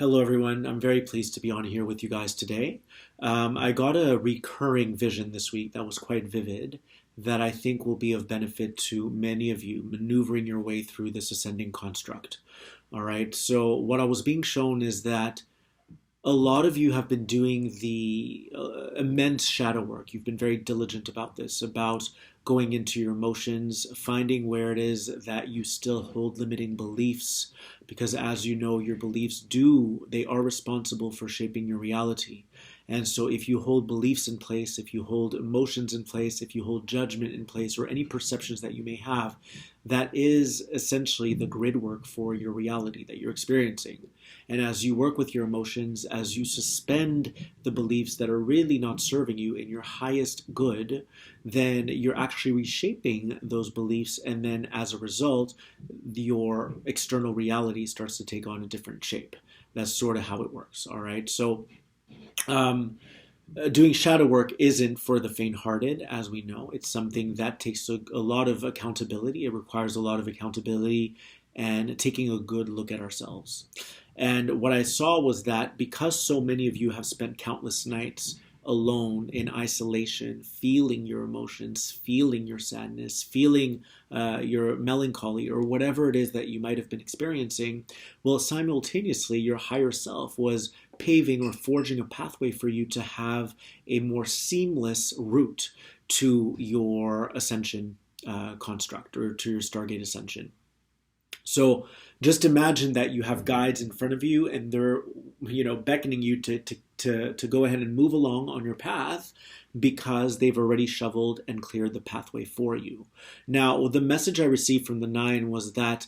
Hello, everyone. I'm very pleased to be on here with you guys today. I got a recurring vision this week that was quite vivid that I think will be of benefit to many of you maneuvering your way through this ascending construct. All right. So, what I was being shown is that a lot of you have been doing the immense shadow work. You've been very diligent about this, about going into your emotions, finding where it is that you still hold limiting beliefs, because as you know, your beliefs they are responsible for shaping your reality. And so if you hold beliefs in place, if you hold emotions in place, if you hold judgment in place, or any perceptions that you may have, that is essentially the grid work for your reality that you're experiencing. And as you work with your emotions, as you suspend the beliefs that are really not serving you in your highest good, then you're actually reshaping those beliefs. And then as a result, your external reality starts to take on a different shape. That's sort of how it works. All right. So, um, doing shadow work isn't for the faint-hearted, as we know. It's something that takes a lot of accountability. It requires a lot of accountability and taking a good look at ourselves. And what I saw was that because so many of you have spent countless nights alone in isolation, feeling your emotions, feeling your sadness, feeling your melancholy, or whatever it is that you might have been experiencing, well, simultaneously, your higher self was paving or forging a pathway for you to have a more seamless route to your ascension construct or to your Stargate ascension. So just imagine that you have guides in front of you and they're, beckoning you to go ahead and move along on your path because they've already shoveled and cleared the pathway for you. Now, the message I received from the nine was that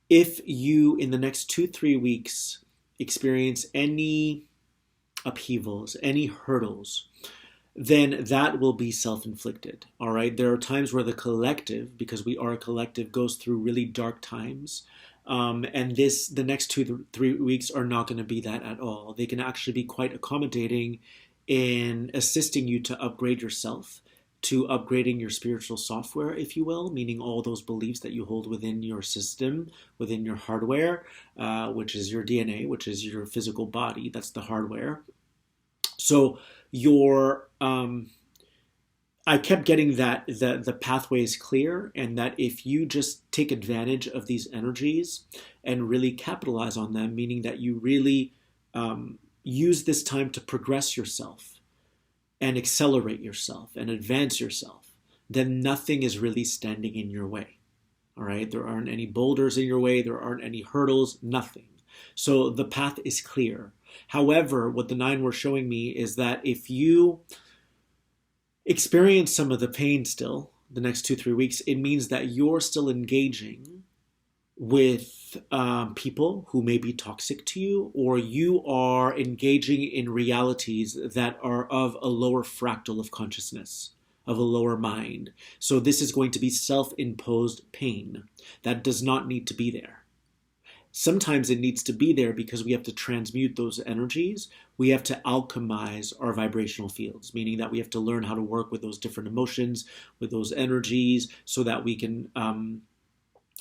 if you, in the next 2-3 weeks, experience any upheavals, any hurdles, then that will be self-inflicted. All right. There are times where the collective, because we are a collective, goes through really dark times. And the next 2 to 3 weeks are not going to be that at all. They can actually be quite accommodating in assisting you to upgrade yourself, to upgrading your spiritual software, if you will, meaning all those beliefs that you hold within your system, within your hardware, which is your DNA, which is your physical body. That's the hardware. So I kept getting that the pathway is clear, and that if you just take advantage of these energies and really capitalize on them, meaning that you really use this time to progress yourself and accelerate yourself and advance yourself, then nothing is really standing in your way. All right, there aren't any boulders in your way, there aren't any hurdles, nothing. So the path is clear. However, what the nine were showing me is that if you experience some of the pain still the next 2-3 weeks, it means that you're still engaging with people who may be toxic to you, or you are engaging in realities that are of a lower fractal of consciousness, of a lower mind. So this is going to be self-imposed pain that does not need to be there. Sometimes it needs to be there because we have to transmute those energies. We have to alchemize our vibrational fields, meaning that we have to learn how to work with those different emotions, with those energies, so that we can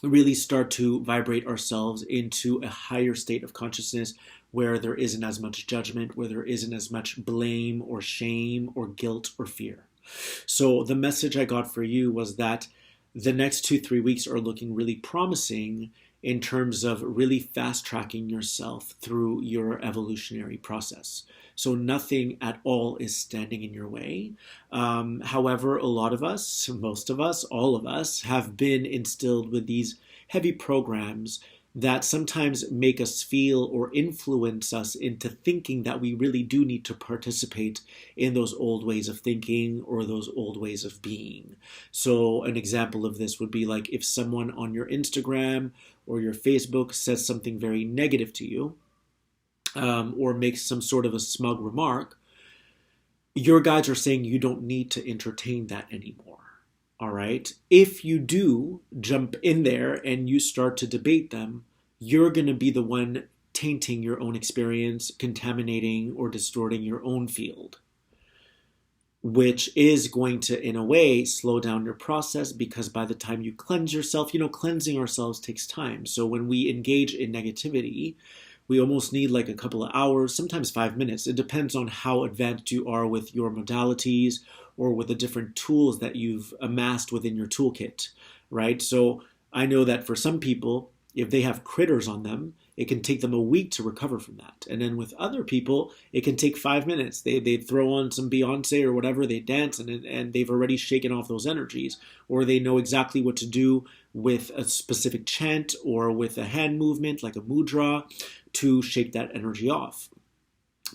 really start to vibrate ourselves into a higher state of consciousness where there isn't as much judgment, where there isn't as much blame or shame or guilt or fear. So the message I got for you was that the next 2-3 weeks are looking really promising in terms of really fast tracking yourself through your evolutionary process. So nothing at all is standing in your way. However, a lot of us, most of us, all of us have been instilled with these heavy programs that sometimes make us feel or influence us into thinking that we really do need to participate in those old ways of thinking or those old ways of being. So an example of this would be like if someone on your Instagram or your Facebook says something very negative to you, or makes some sort of a smug remark, your guides are saying you don't need to entertain that anymore. All right. If you do jump in there and you start to debate them, you're going to be the one tainting your own experience, contaminating or distorting your own field, which is going to, in a way, slow down your process because by the time you cleanse yourself, cleansing ourselves takes time. So when we engage in negativity, We almost need like a couple of hours, sometimes 5 minutes. It depends on how advanced you are with your modalities or with the different tools that you've amassed within your toolkit, right? So I know that for some people, if they have critters on them, it can take them a week to recover from that. And then with other people, it can take 5 minutes. They throw on some Beyonce or whatever, they dance, and they've already shaken off those energies. Or they know exactly what to do with a specific chant or with a hand movement, like a mudra, to shake that energy off.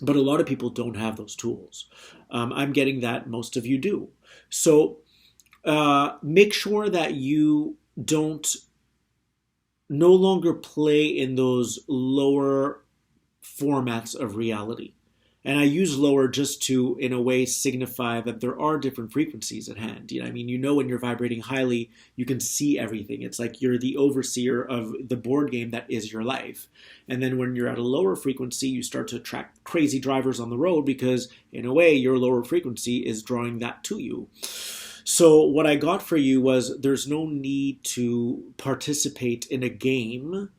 But a lot of people don't have those tools. I'm getting that most of you do. So make sure that you don't no longer play in those lower formats of reality. And I use lower just to, in a way, signify that there are different frequencies at hand. You know, I mean, when you're vibrating highly, you can see everything. It's like you're the overseer of the board game that is your life. And then when you're at a lower frequency, you start to attract crazy drivers on the road because, in a way, your lower frequency is drawing that to you. So what I got for you was there's no need to participate in a game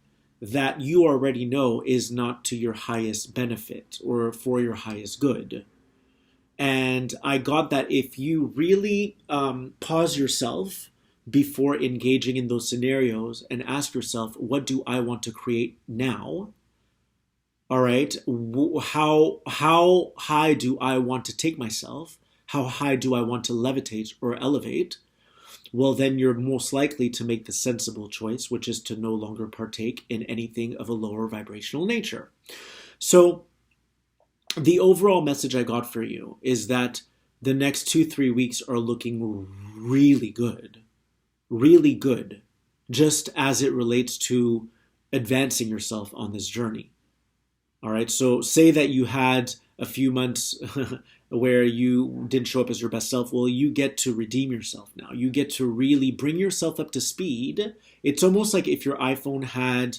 that you already know is not to your highest benefit or for your highest good. And I got that if you really pause yourself before engaging in those scenarios and ask yourself, what do I want to create now? All right, how high do I want to take myself? How high do I want to levitate or elevate? Well, then you're most likely to make the sensible choice, which is to no longer partake in anything of a lower vibrational nature. So the overall message I got for you is that the next 2-3 weeks are looking really good, just as it relates to advancing yourself on this journey. All right, so say that you had a few months where you didn't show up as your best self. Well, you get to redeem yourself now. You get to really bring yourself up to speed. It's almost like if your iPhone had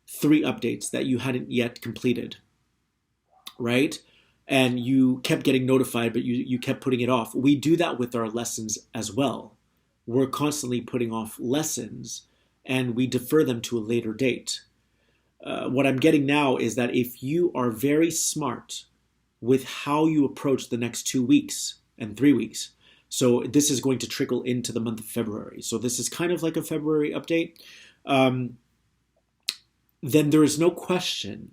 3 updates that you hadn't yet completed, right? And you kept getting notified, but you kept putting it off. We do that with our lessons as well. We're constantly putting off lessons and we defer them to a later date. What I'm getting now is that if you are very smart with how you approach the next 2 weeks and 3 weeks. So this is going to trickle into the month of February. So this is kind of like a February update. Then there is no question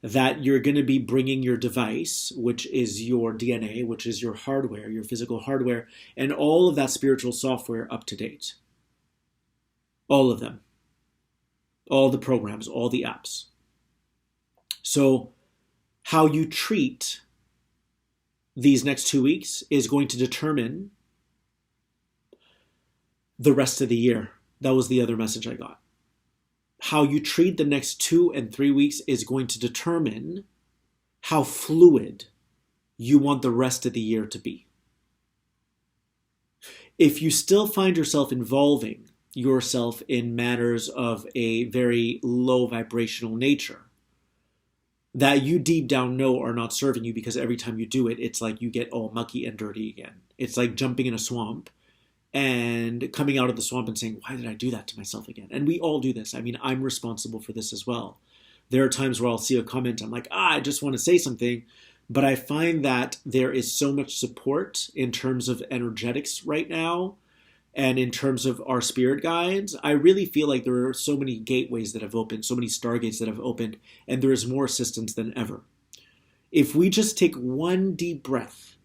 that you're going to be bringing your device, which is your DNA, which is your hardware, your physical hardware, and all of that spiritual software up to date. All of them. All the programs, all the apps. So how you treat these next 2 weeks is going to determine the rest of the year. That was the other message I got. How you treat the next 2 and 3 weeks is going to determine how fluid you want the rest of the year to be. If you still find yourself involving yourself in matters of a very low vibrational nature, that you deep down know are not serving you because every time you do it, it's like you get all mucky and dirty again. It's like jumping in a swamp and coming out of the swamp and saying, why did I do that to myself again? And we all do this. I mean, I'm responsible for this as well. There are times where I'll see a comment, I'm like, I just want to say something. But I find that there is so much support in terms of energetics right now. And in terms of our spirit guides, I really feel like there are so many gateways that have opened, so many stargates that have opened, and there is more assistance than ever. If we just take one deep breath,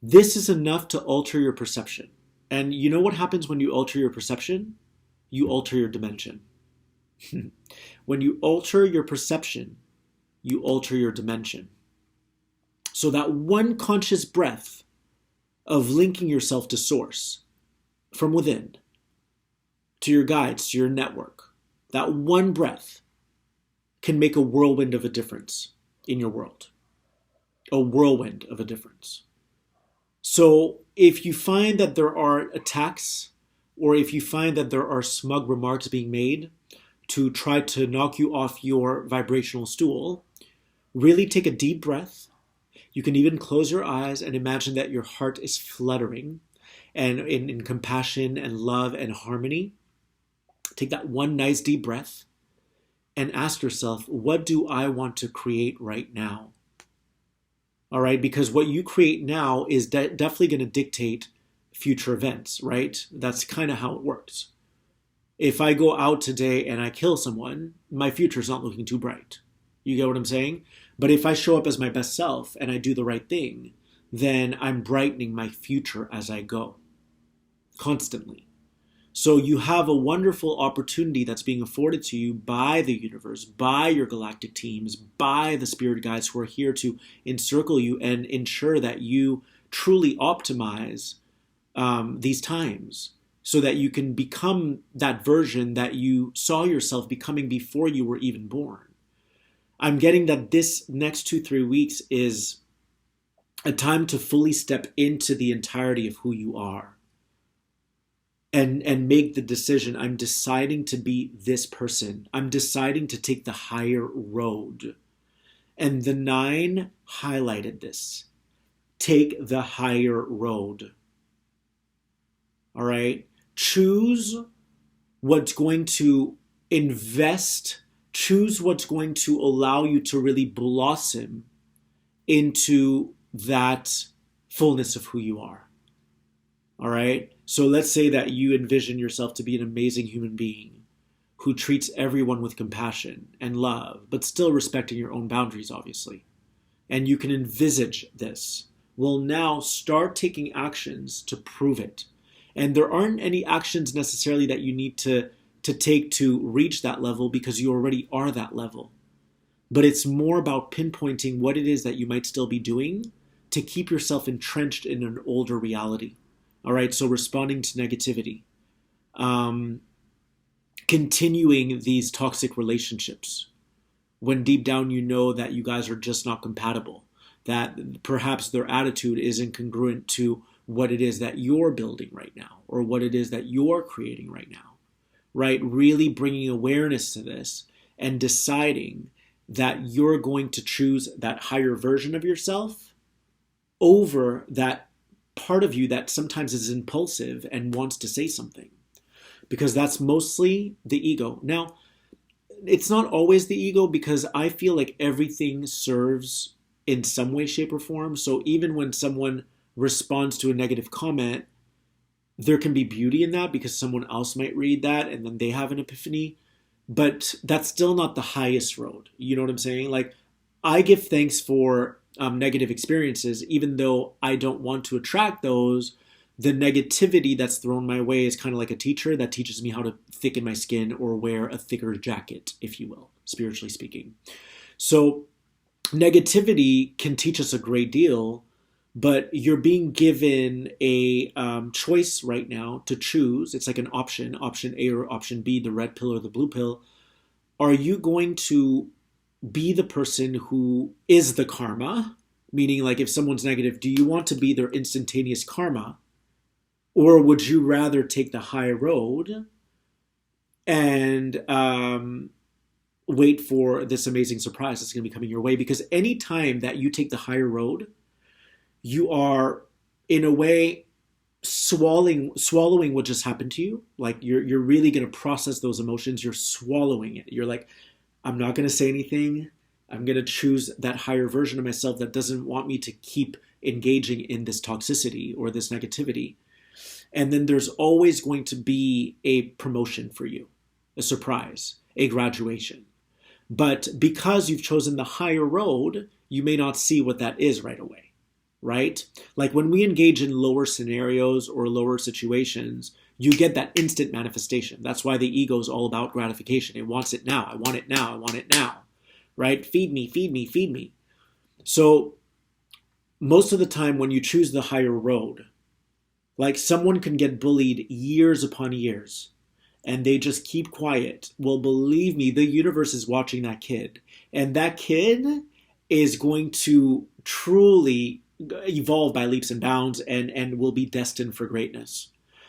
this is enough to alter your perception. And you know what happens when you alter your perception? You alter your dimension. When you alter your perception, you alter your dimension. So that one conscious breath of linking yourself to source from within, to your guides, to your network, that one breath can make a whirlwind of a difference in your world. A whirlwind of a difference. So if you find that there are attacks, or if you find that there are smug remarks being made to try to knock you off your vibrational stool, really take a deep breath. You can even close your eyes and imagine that your heart is fluttering and in compassion and love and harmony. Take that one nice deep breath and ask yourself, what do I want to create right now? All right, because what you create now is definitely going to dictate future events, right? That's kind of how it works. If I go out today and I kill someone, my future's not looking too bright. You get what I'm saying? But if I show up as my best self and I do the right thing, then I'm brightening my future as I go, constantly. So you have a wonderful opportunity that's being afforded to you by the universe, by your galactic teams, by the spirit guides who are here to encircle you and ensure that you truly optimize these times so that you can become that version that you saw yourself becoming before you were even born. I'm getting that this next 2-3 weeks is a time to fully step into the entirety of who you are and make the decision. I'm deciding to be this person. I'm deciding to take the higher road. And the 9 highlighted this. Take the higher road. All right? Choose what's going to invest, choose what's going to allow you to really blossom into that fullness of who you are. All right? So let's say that you envision yourself to be an amazing human being who treats everyone with compassion and love, but still respecting your own boundaries, obviously. And you can envisage this. Well, now start taking actions to prove it. And there aren't any actions necessarily that you need to take to reach that level because you already are that level. But it's more about pinpointing what it is that you might still be doing to keep yourself entrenched in an older reality. All right, so responding to negativity, continuing these toxic relationships when deep down you know that you guys are just not compatible, that perhaps their attitude isn't congruent to what it is that you're building right now or what it is that you're creating right now, right? Really bringing awareness to this and deciding that you're going to choose that higher version of yourself over that part of you that sometimes is impulsive and wants to say something, because that's mostly the ego. Now, it's not always the ego because I feel like everything serves in some way, shape, or form. So even when someone responds to a negative comment, there can be beauty in that because someone else might read that and then they have an epiphany. But that's still not the highest road. You know what I'm saying? Like, I give thanks for negative experiences, even though I don't want to attract those. The negativity that's thrown my way is kind of like a teacher that teaches me how to thicken my skin or wear a thicker jacket, if you will, spiritually speaking. So negativity can teach us a great deal, but you're being given a choice right now to choose. It's like an option A or option B, the red pill or the blue pill. Are you going to be the person who is the karma? Meaning, like, if someone's negative, do you want to be their instantaneous karma? Or would you rather take the high road and wait for this amazing surprise that's going to be coming your way? Because any time that you take the higher road, you are, in a way, swallowing what just happened to you. Like, you're really going to process those emotions. You're swallowing it. You're like, I'm not going to say anything. I'm going to choose that higher version of myself that doesn't want me to keep engaging in this toxicity or this negativity. And then there's always going to be a promotion for you, a surprise, a graduation. But because you've chosen the higher road, you may not see what that is right away, right? Like when we engage in lower scenarios or lower situations, you get that instant manifestation. That's why the ego is all about gratification. It wants it now. I want it now. I want it now, right? Feed me, feed me, feed me. So most of the time when you choose the higher road, like someone can get bullied years upon years and they just keep quiet. Well, believe me, the universe is watching that kid. And that kid is going to truly evolve by leaps and bounds and will be destined for greatness.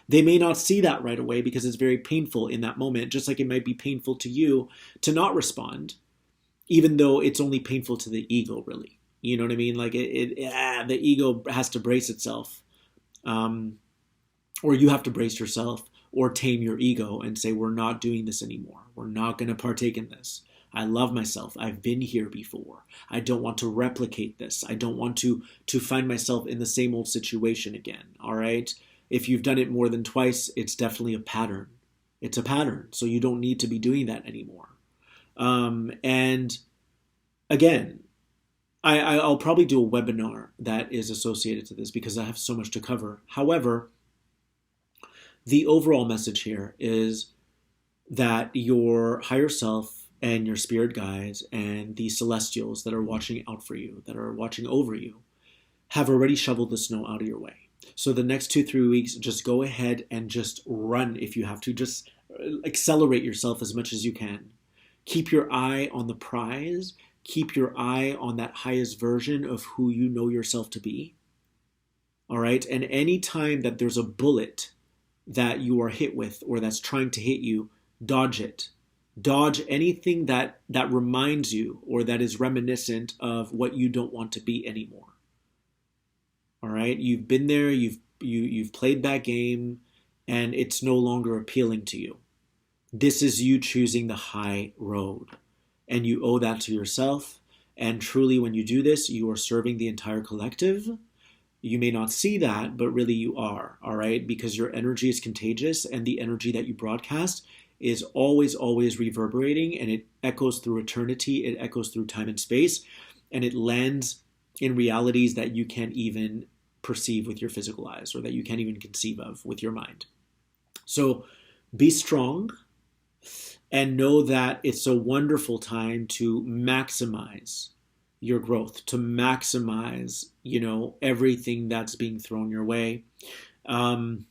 They may not see that right away because it's very painful in that moment, just like it might be painful to you to not respond, even though it's only painful to the ego, really. You know what I mean? Like the ego has to brace itself. Or you have to brace yourself or tame your ego and say, we're not doing this anymore. We're not going to partake in this. I love myself. I've been here before. I don't want to replicate this. I don't want to find myself in the same old situation again. All right. If you've done it more than twice, it's definitely a pattern. It's a pattern. So you don't need to be doing that anymore. And again, I'll probably do a webinar that is associated to this because I have so much to cover. However, the overall message here is that your higher self and your spirit guides and the celestials that are watching out for you, that are watching over you, have already shoveled the snow out of your way. So the next 2-3 weeks, just go ahead and just run if you have to. Just accelerate yourself as much as you can. Keep your eye on the prize. Keep your eye on that highest version of who you know yourself to be. All right? And any time that there's a bullet that you are hit with or that's trying to hit you, dodge it. Dodge anything that reminds you or that is reminiscent of what you don't want to be anymore. All right? You've been there, you've played that game, and it's no longer appealing to you. This is you choosing the high road. And you owe that to yourself. And truly, when you do this, you are serving the entire collective. You may not see that, but really you are, all right? Because your energy is contagious, and the energy that you broadcast is always, always reverberating, and it echoes through eternity, it echoes through time and space, and it lands in realities that you can't even perceive with your physical eyes, or that you can't even conceive of with your mind. So be strong, and know that it's a wonderful time to maximize your growth, to maximize, everything that's being thrown your way, and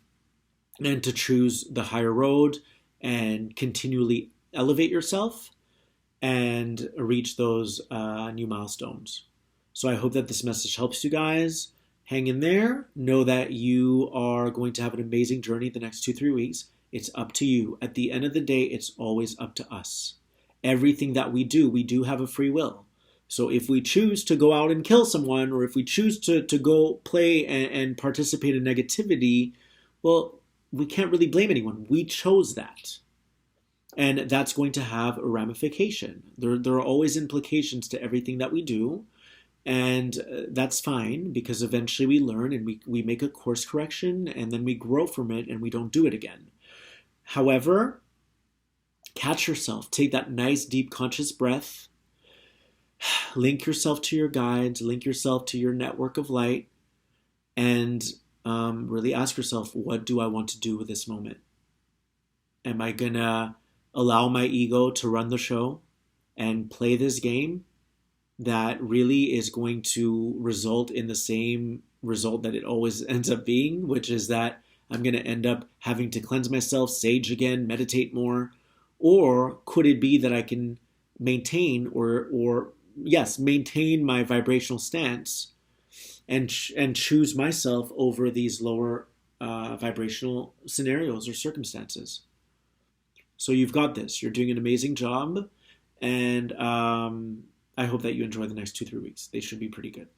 to choose the higher road and continually elevate yourself and reach those new milestones. So I hope that this message helps you guys. Hang in there. Know that you are going to have an amazing journey the next 2-3 weeks. It's up to you. At the end of the day, it's always up to us. Everything that we do have a free will. So if we choose to go out and kill someone, or if we choose to go play and participate in negativity, well, we can't really blame anyone. We chose that. And that's going to have a ramification. There are always implications to everything that we do. And that's fine, because eventually we learn and we make a course correction, and then we grow from it and we don't do it again. However, catch yourself. Take that nice, deep, conscious breath. Link yourself to your guides. Link yourself to your network of light. And really ask yourself, what do I want to do with this moment? Am I going to allow my ego to run the show and play this game that really is going to result in the same result that it always ends up being, which is that I'm going to end up having to cleanse myself, sage again, meditate more? Or could it be that I can maintain maintain my vibrational stance and choose myself over these lower vibrational scenarios or circumstances? So you've got this. You're doing an amazing job. And I hope that you enjoy the next 2-3 weeks. They should be pretty good.